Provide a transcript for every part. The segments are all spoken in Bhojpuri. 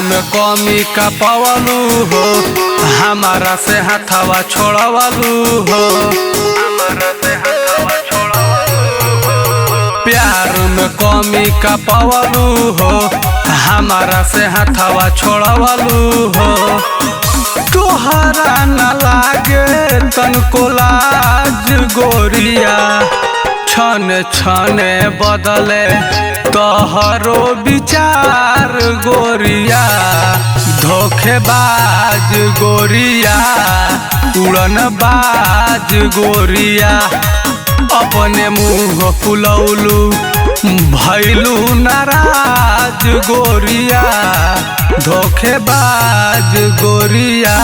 में कमी का पवलू हो, हमारा से हथवा छोड़वलू हो। प्यार में कमी का पवलू हो, हमारा से हथवा छोड़वलू हो। तोहरा न लागे तनको लाज गोरिया, छने छने बदले तोहरो विचार गोरिया। धोखेबाज गोरिया, उड़न बाज गोरिया, अपने मुँह फुलौलू भैलू नाराज गोरिया। धोखेबाज गोरिया,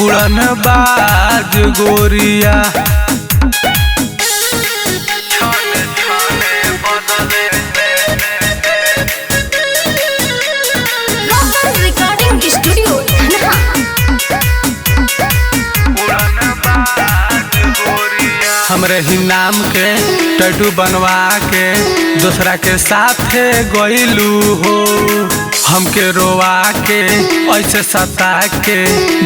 उड़न बाज गोरिया। हमरे ही नाम के टैटू बनवा के दूसरा के साथे गइलू हो। हमके रोवा के ऐसे सता के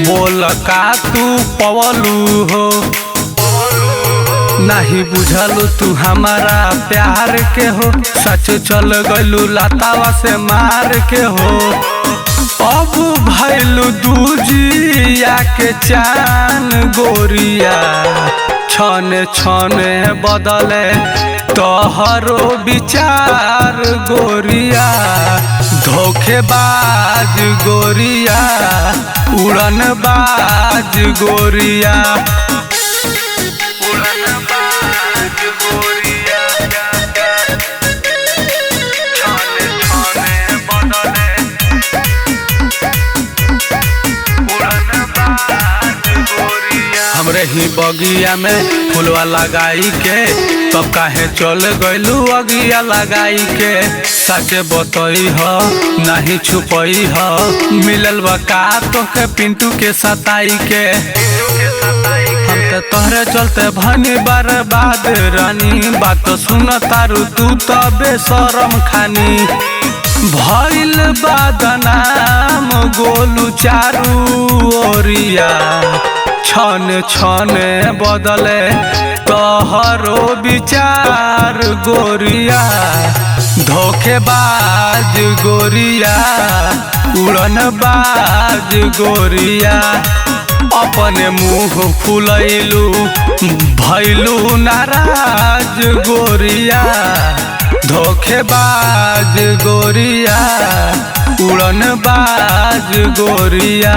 बोल का तू पवलू हो। नहीं बुझलू तू हमारा प्यार के हो, सच चल गइलू लतावा से मार के हो। अब भैलू दूजिया के चान गोरिया, छने छने बदले तोहरो विचार गोरिया। धोखेबाज गोरिया, उड़न बाज गोरिया। हमरे ही बगिया में फुलवा लगाई के तब काहे चल गइलू अगिया लगाई के। सचे बतई हो नहीं छुपई हो, मिलल बा का तोके पिंटू के सताई के। हम तो तोहरे चलते भनी बर्बाद रानी, बात सुन तारू तू तो बेशरम खानी। भइल बदनाम गोलू चारू ओरिया, छने छने बदले तोहरो विचार गोरिया। धोखेबाज गोरिया, उड़न बाज गोरिया, अपने मुँह फुलैलू भैलू नाराज गोरिया। धोखेबाज गोरिया, उड़न बाज गोरिया।